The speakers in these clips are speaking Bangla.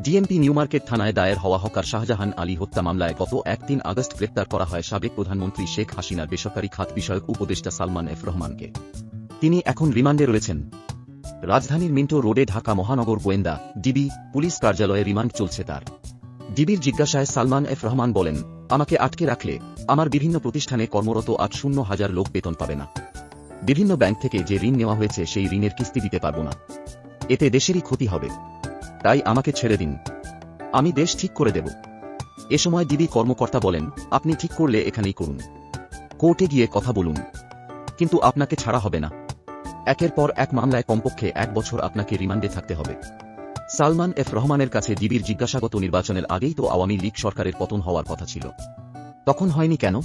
ডিএমপি নিউমার্কেট থানায় দায়ের হওয়া হকার শাহজাহান আলী হত্যা মামলায় গত ৩ আগস্ট গ্রেপ্তার করা হয় সাবেক প্রধানমন্ত্রী শেখ হাসিনার বেসরকারি খাত বিষয়ক উপদেষ্টা সালমান এফ রহমানকে। তিনি এখন রিমান্ডে রয়েছেন। রাজধানীর মিন্টো রোডে ঢাকা মহানগর গোয়েন্দা ডিবি পুলিশ কার্যালয়ে রিমান্ড চলছে তার। ডিবির জিজ্ঞাসায় সালমান এফ রহমান বলেন, আমাকে আটকে রাখলে আমার বিভিন্ন প্রতিষ্ঠানে কর্মরত ৮০,০০০ লোক বেতন পাবে না। বিভিন্ন ব্যাংক থেকে যে ঋণ নেওয়া হয়েছে সেই ঋণের কিস্তি দিতে পারব না। এতে দেশেরই ক্ষতি হবে। তাই আমাকে ছেড়ে দিন, আমি দেশ ঠিক করে দেব। এ সময় ডিবি কর্মকর্তা বলেন, আপনি ঠিক করলে এখানেই করুন, কোর্টে গিয়ে কথা বলুন, কিন্তু আপনাকে ছাড়া হবে না। একের পর এক মামলায় কমপক্ষে ১ বছর আপনাকে রিমান্ডে থাকতে হবে। সালমান এফ রহমানের কাছে ডিবির জিজ্ঞাসাগত নির্বাচনের আগেই তো আওয়ামী লীগ সরকারের পতন হওয়ার কথা ছিল, তখন হয়নি কেন?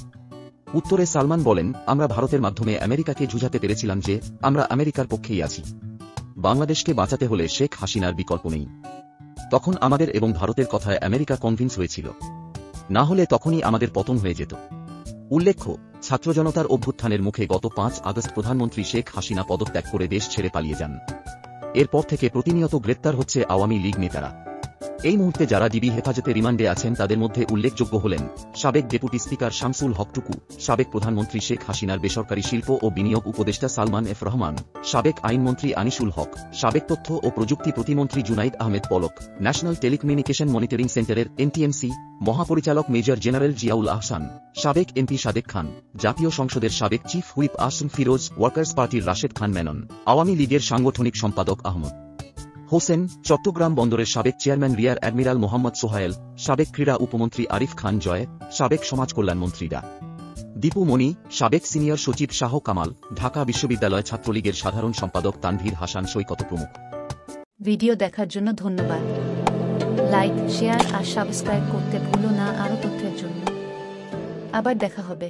উত্তরে সালমান বলেন, আমরা ভারতের মাধ্যমে আমেরিকাকে বুঝাতে পেরেছিলাম যে আমরা আমেরিকার পক্ষেই আছি। বাংলাদেশকে বাঁচাতে হলে শেখ হাসিনার বিকল্প নেই। তখন আমাদের এবং ভারতের কথায় আমেরিকা কনভিন্স হয়েছিল, না হলে তখনই আমাদের পতন হয়ে যেত। উল্লেখ্য, ছাত্র জনতার অভ্যুত্থানের মুখে গত ৫ আগস্ট প্রধানমন্ত্রী শেখ হাসিনা পদত্যাগ করে দেশ ছেড়ে পালিয়ে যান। এরপর থেকে প্রতিনিয়ত গ্রেপ্তার হচ্ছে আওয়ামী লীগ নেতারা। এই মুহূর্তে যারা ডিবি হেফাজতে রিমান্ডে আছেন তাদের মধ্যে উল্লেখযোগ্য হলেন সাবেক ডেপুটি স্পিকার শামসুল হক টুকু, সাবেক প্রধানমন্ত্রী শেখ হাসিনার বেসরকারি শিল্প ও বিনিয়োগ উপদেষ্টা সালমান এফ রহমান, সাবেক আইনমন্ত্রী আনিসুল হক, সাবেক তথ্য ও প্রযুক্তি প্রতিমন্ত্রী Junaid Ahmed Palak, national telecommunication monitoring সেন্টারের এনটিএমসি মহাপরিচালক মেজর জেনারেল জিয়াউল আহসান, সাবেক এমপি সাদেক খান, জাতীয় সংসদের সাবেক chief whip Assam Firoz, workers পার্টির রাশেদ খান মেনন, আওয়ামী লীগের সাংগঠনিক সম্পাদক আহমদ হোসেন, চট্টগ্রাম বন্দরের সাবেক chairman rear admiral Mohammad Sohail, সাবেক ক্রীড়া উপমন্ত্রী আরিফ খান জয়, সাবেক সমাজ কল্যাণ মন্ত্রী ডা দীপু মনি, সাবেক সিনিয়র সচিব শাহ কামাল, ঢাকা বিশ্ববিদ্যালয় ছাত্রলীগের সাধারণ সম্পাদক তানভীর হাসান সৈকত প্রমুখ। ভিডিও দেখার জন্য ধন্যবাদ। লাইক, শেয়ার আর সাবস্ক্রাইব করতে ভুলো না আরও তথ্যের জন্য। আবার দেখা হবে।